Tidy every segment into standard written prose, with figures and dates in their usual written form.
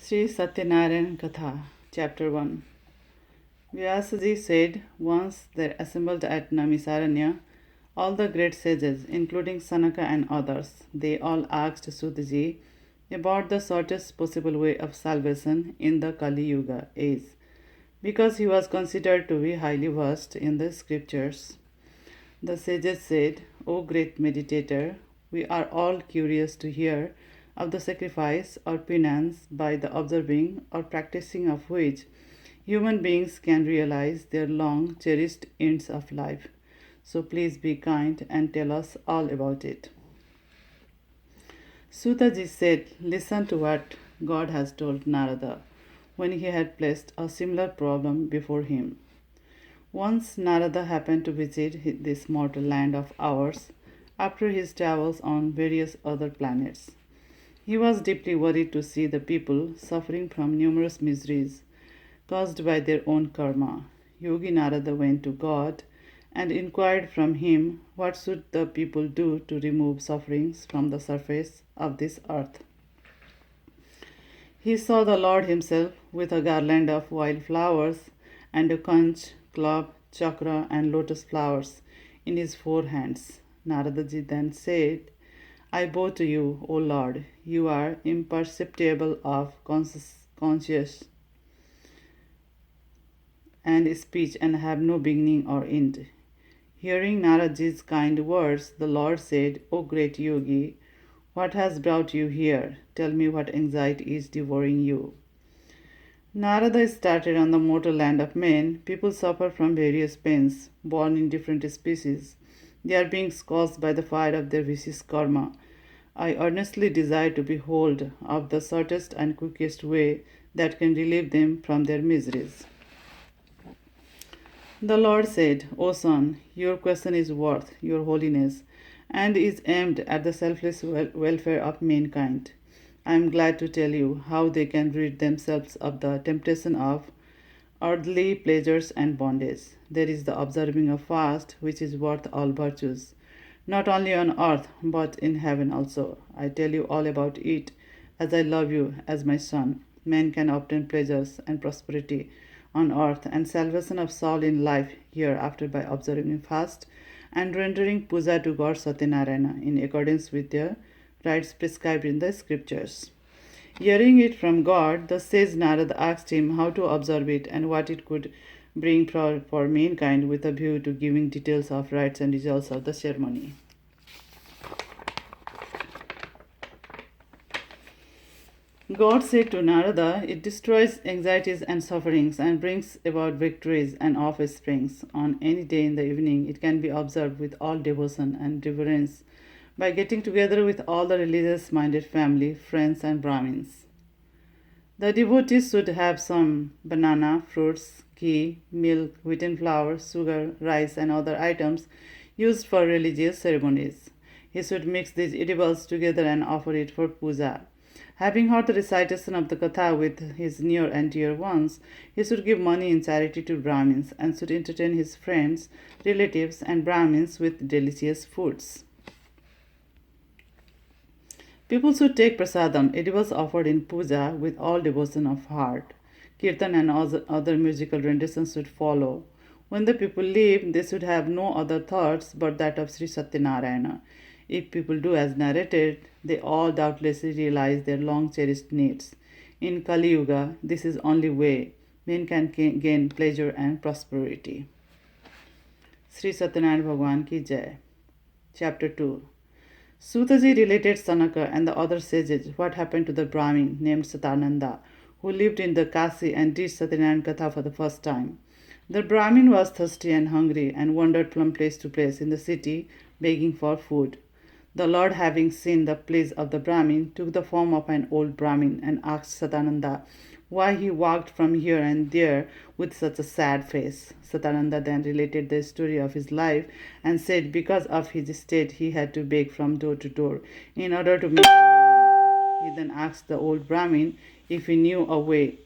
Sri Satyanarayan Katha, Chapter 1. Vyasaji said, once there assembled at Namisaranya all the great sages, including Sanaka and others. They all asked Sutaji about the shortest possible way of salvation in the Kali Yuga age, because he was considered to be highly versed in the scriptures. The sages said, O great meditator, we are all curious to hear of the sacrifice or penance by the observing or practicing of which human beings can realize their long cherished ends of life. So please be kind and tell us all about it. Sutaji said, listen to what God has told Narada when he had placed a similar problem before him. Once Narada happened to visit this mortal land of ours after his travels on various other planets. He was deeply worried to see the people suffering from numerous miseries caused by their own karma. Yogi Narada went to God and inquired from him what should the people do to remove sufferings from the surface of this earth. He saw the Lord himself with a garland of wild flowers and a conch, club, chakra, and lotus flowers in his four hands. Naradaji then said, I bow to you, O Lord. You are imperceptible of conscious and speech and have no beginning or end. Hearing Naradaji's kind words, the Lord said, O great yogi, what has brought you here? Tell me what anxiety is devouring you. Narada started on the mortal land of men. People suffer from various pains, born in different species. They are being caused by the fire of their vicious karma. I earnestly desire to behold of the shortest and quickest way that can relieve them from their miseries. The Lord said, O son, your question is worth your holiness and is aimed at the selfless welfare of mankind. I am glad to tell you how they can rid themselves of the temptation of earthly pleasures and bondage. There is the observing of fast, which is worth all virtues, not only on earth but in heaven also. I tell you all about it, as I love you as my son. Man can obtain pleasures and prosperity on earth and salvation of soul in life hereafter by observing fast and rendering puja to God Satyanarayana in accordance with their rites prescribed in the scriptures. Hearing it from God, the sage Narada asked him how to observe it and what it could bring for mankind with a view to giving details of rites and results of the ceremony. God said to Narada, it destroys anxieties and sufferings and brings about victories and offsprings. On any day in the evening, it can be observed with all devotion and reverence by getting together with all the religious-minded family, friends, and Brahmins. The devotees should have some banana, fruits, ghee, milk, wheaten flour, sugar, rice, and other items used for religious ceremonies. He should mix these edibles together and offer it for puja. Having heard the recitation of the Katha with his near and dear ones, he should give money in charity to Brahmins and should entertain his friends, relatives, and Brahmins with delicious foods. People should take prasadam, edibles offered in puja, with all devotion of heart. Kirtan and other musical renditions should follow. When the people leave, they should have no other thoughts but that of Sri Satyanarayana. If people do as narrated, they all doubtlessly realize their long cherished needs. In Kali Yuga, this is only way men can gain pleasure and prosperity. Sri Satyanarayan Bhagwan ki Jai. Chapter 2. Sutaji related Sanaka and the other sages what happened to the Brahmin named Satananda, who lived in the Kasi and did Satyanarayan Katha for the first time. The Brahmin was thirsty and hungry and wandered from place to place in the city begging for food. The Lord, having seen the pleas of the Brahmin, took the form of an old Brahmin and asked Satananda why he walked from here and there with such a sad face. Satananda then related the story of his life and said because of his state he had to beg from door to door in order to make a living. He then asked the old Brahmin if he knew a way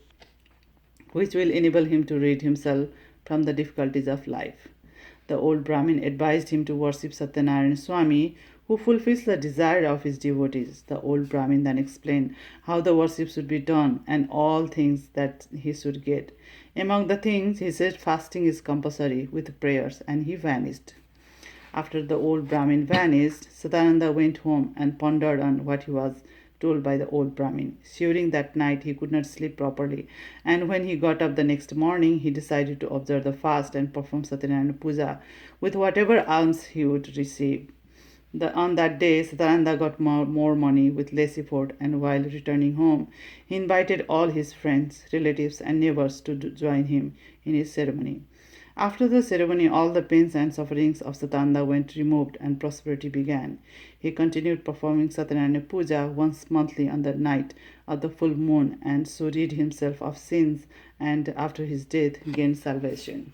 which will enable him to rid himself from the difficulties of life. The old Brahmin advised him to worship Satyanarayan Swami, who fulfills the desire of his devotees. The old Brahmin then explained how the worship should be done and all things that he should get. Among the things, he said fasting is compulsory with prayers, and he vanished. After the old Brahmin vanished, Satyananda went home and pondered on what he was told by the old Brahmin. During that night, he could not sleep properly, and when he got up the next morning, he decided to observe the fast and perform Satyanarayana Puja with whatever alms he would receive. On that day, Satyananda got more money with less effort, and while returning home, he invited all his friends, relatives, and neighbors to join him in his ceremony. After the ceremony, all the pains and sufferings of Satyananda went removed and prosperity began. He continued performing Satyanarayana Puja once monthly on the night of the full moon and so rid himself of sins and after his death gained salvation.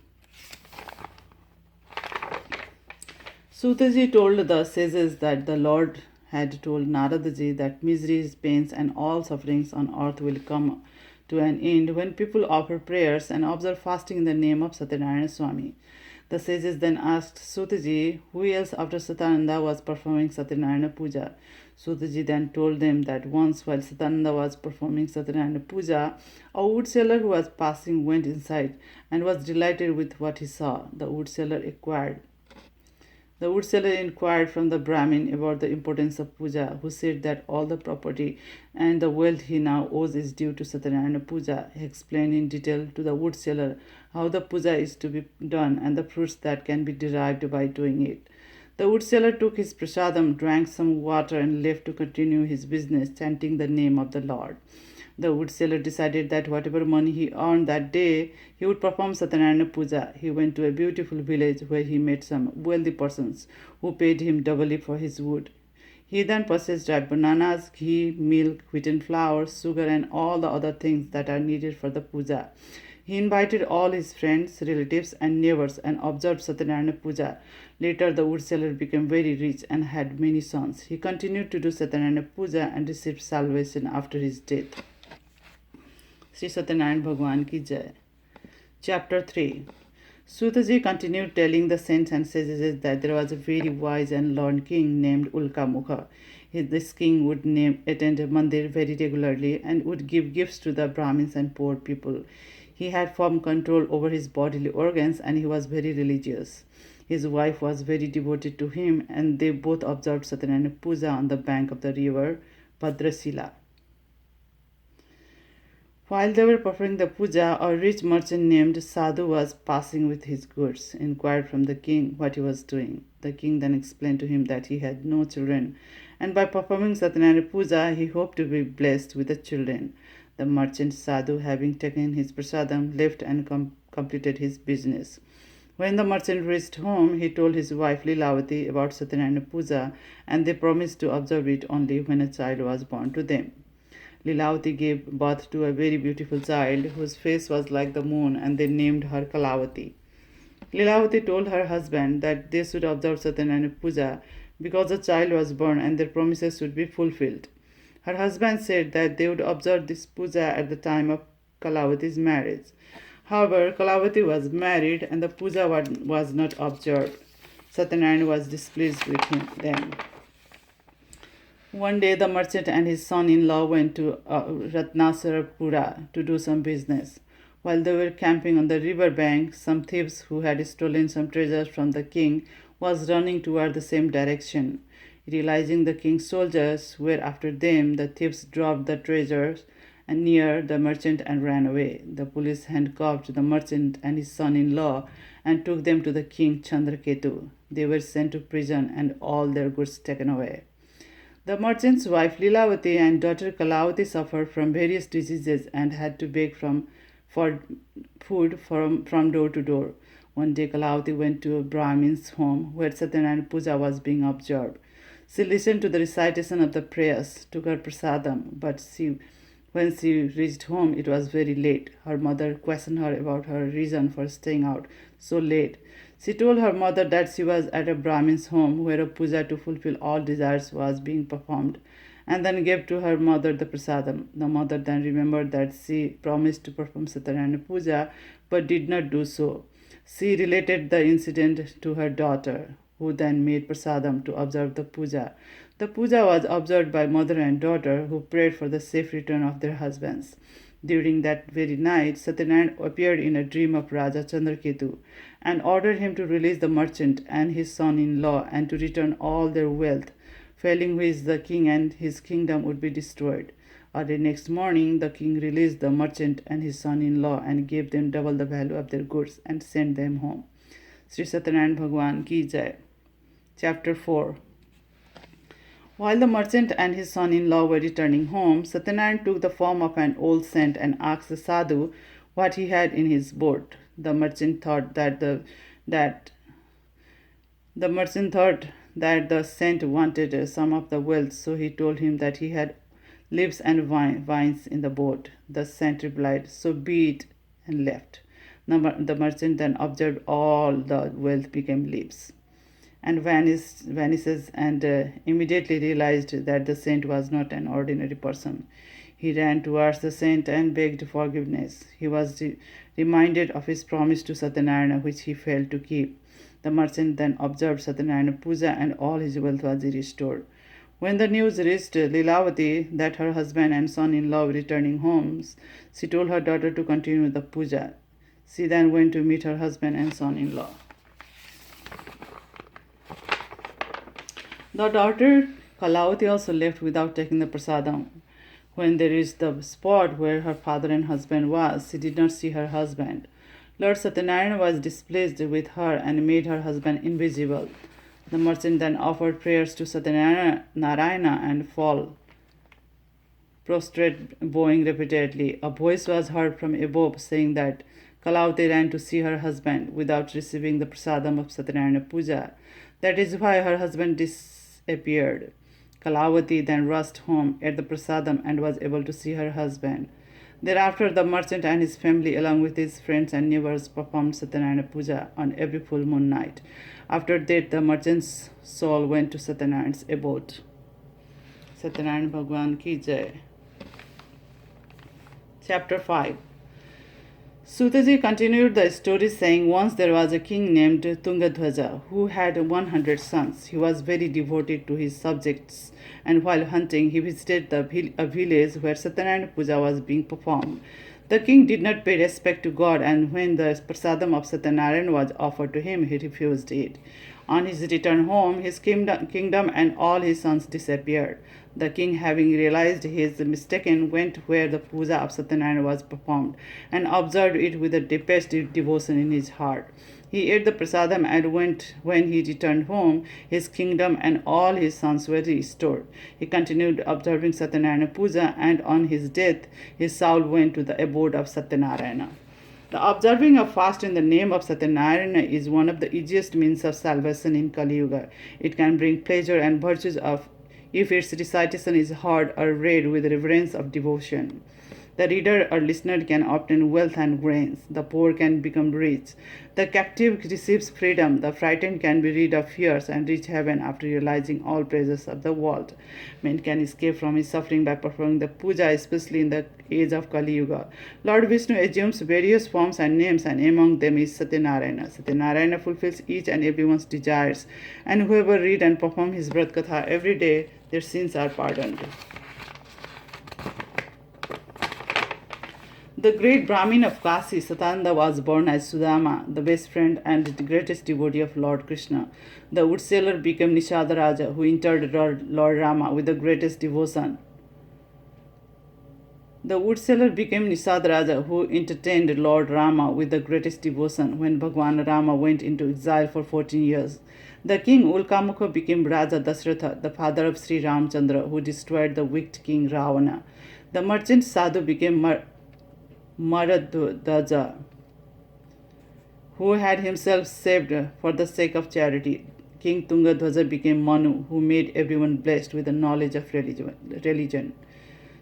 Sutaji told the sages that the Lord had told Naradaji that miseries, pains, and all sufferings on earth will come to an end when people offer prayers and observe fasting in the name of Satyanarayana Swami. The sages then asked Sutaji who else after Satyananda was performing Satyanarayana Puja. Sutaji then told them that once while Satyananda was performing Satyanarayana Puja, a wood seller who was passing went inside and was delighted with what he saw. The wood seller inquired from the Brahmin about the importance of puja, who said that all the property and the wealth he now owes is due to Satyanarayana Puja. He explained in detail to the wood seller how the puja is to be done and the fruits that can be derived by doing it. The wood seller took his prasadam, drank some water, and left to continue his business, chanting the name of the Lord. The wood seller decided that whatever money he earned that day, he would perform Satyanarayana Puja. He went to a beautiful village where he met some wealthy persons who paid him doubly for his wood. He then purchased ripe bananas, ghee, milk, wheaten flour, sugar, and all the other things that are needed for the puja. He invited all his friends, relatives, and neighbors and observed Satyanarayana Puja. Later, the wood seller became very rich and had many sons. He continued to do Satyanarayana Puja and received salvation after his death. Sri Satyanarayan Bhagwan ki Jai. Chapter 3. Sutaji continued telling the saints and sages that there was a very wise and learned king named Ulkamukha. This king would attend a mandir very regularly and would give gifts to the Brahmins and poor people. He had firm control over his bodily organs and he was very religious. His wife was very devoted to him and they both observed Satyanarayana Puja on the bank of the river Bhadrashila. While they were performing the puja, a rich merchant named Sadhu was passing with his goods, inquired from the king what he was doing. The king then explained to him that he had no children, and by performing Satyanarayana Puja, he hoped to be blessed with the children. The merchant Sadhu, having taken his prasadam, left and completed his business. When the merchant reached home, he told his wife Lilavati about Satyanarayana Puja, and they promised to observe it only when a child was born to them. Lilavati gave birth to a very beautiful child whose face was like the moon, and they named her Kalavati. Lilavati told her husband that they should observe Satyanarayana Puja because the child was born and their promises should be fulfilled. Her husband said that they would observe this puja at the time of Kalavati's marriage. However, Kalavati was married and the puja was not observed. Satyanarayana was displeased with them. One day, the merchant and his son-in-law went to Ratnasarapura to do some business. While they were camping on the river bank, some thieves who had stolen some treasures from the king was running toward the same direction. Realizing the king's soldiers were after them, the thieves dropped the treasures near the merchant and ran away. The police handcuffed the merchant and his son-in-law and took them to the king Chandraketu. They were sent to prison and all their goods taken away. The merchant's wife Lilavati and daughter Kalavati suffered from various diseases and had to beg for food from door to door. One day Kalavati went to a Brahmin's home where Satyanarayana Puja was being observed. She listened to the recitation of the prayers, took her prasadam, but when she reached home it was very late. Her mother questioned her about her reason for staying out so late. She told her mother that she was at a Brahmin's home where a puja to fulfill all desires was being performed, and then gave to her mother the prasadam. The mother then remembered that she promised to perform Satyanarayana Puja but did not do so. She related the incident to her daughter, who then made prasadam to observe the puja. The puja was observed by mother and daughter, who prayed for the safe return of their husbands. During that very night, Satyanarayan appeared in a dream of Raja Chandraketu and ordered him to release the merchant and his son-in-law and to return all their wealth, failing which the king and his kingdom would be destroyed. Early next morning, the king released the merchant and his son-in-law and gave them double the value of their goods and sent them home. Sri Satyanarayan Bhagwan Ki Jai. Chapter 4. While the merchant and his son-in-law were returning home, Satyanarayan took the form of an old saint and asked the sadhu what he had in his boat. The merchant thought that the saint wanted some of the wealth, so he told him that he had leaves and vines in the boat. The saint replied, "So be it," and left. The merchant then observed all the wealth became leaves and vanishes and immediately realized that the saint was not an ordinary person. He ran towards the saint and begged forgiveness. He was reminded of his promise to Satyanarayana, which he failed to keep. The merchant then observed Satyanarayana puja and all his wealth was restored. When the news reached Lilavati that her husband and son-in-law were returning home, she told her daughter to continue the puja. She then went to meet her husband and son-in-law. The daughter Kalavati also left without taking the prasadam. When they reached the spot where her father and husband was, she did not see her husband. Lord Satyanarayana was displeased with her and made her husband invisible. The merchant then offered prayers to Satyanarayana and fall prostrate, bowing repeatedly. A voice was heard from above saying that Kalavati ran to see her husband without receiving the prasadam of Satyanarayana puja. That is why her husband disappeared. Kalavati then rushed home, ate the prasadam, and was able to see her husband. Thereafter, the merchant and his family, along with his friends and neighbors, performed Satyanarayana puja on every full moon night. After that, the merchant's soul went to Satyanarayana's abode. Satyanarayan Bhagwan Ki Jai. Chapter 5. Sutaji continued the story saying, once there was a king named Tungadhwaja who had 100 sons. He was very devoted to his subjects, and while hunting, he visited a village where Satyanarayana puja was being performed. The king did not pay respect to God, and when the prasadam of Satyanarayana was offered to him, he refused it. On his return home, his kingdom and all his sons disappeared. The king, having realized his mistake, went where the puja of Satyanarayana was performed and observed it with the deepest devotion in his heart. He ate the prasadam, and when he returned home, his kingdom and all his sons were restored. He continued observing Satyanarayana puja, and on his death, his soul went to the abode of Satyanarayana. The observing of fast in the name of Satyanarayana is one of the easiest means of salvation in Kali Yuga. It can bring pleasure and virtues if its recitation is heard or read with reverence of devotion. The reader or listener can obtain wealth and gains. The poor can become rich. The captive receives freedom. The frightened can be rid of fears and reach heaven after realizing all pleasures of the world. Man can escape from his suffering by performing the puja, especially in the age of Kali Yuga. Lord Vishnu assumes various forms and names, and among them is Satyanarayana. Satyanarayana fulfills each and everyone's desires, and whoever read and perform his Vrat Katha every day, their sins are pardoned. The great Brahmin of Kasi, Satyananda, was born as Sudama, the best friend and the greatest devotee of Lord Krishna. The wood seller became Nishada Raja, who interred Lord Rama with the greatest devotion. The wood seller became Nishad Raja, who entertained Lord Rama with the greatest devotion when Bhagwan Rama went into exile for 14 years. The king Ulkamukha became Raja Dasratha, the father of Sri Ramchandra, who destroyed the wicked king Ravana. The merchant Sadhu became Maradhaja, who had himself saved for the sake of charity. King Tungadhwaja became Manu, who made everyone blessed with the knowledge of religion.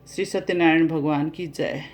Sri Satyanarayan Bhagwan Ki Jai.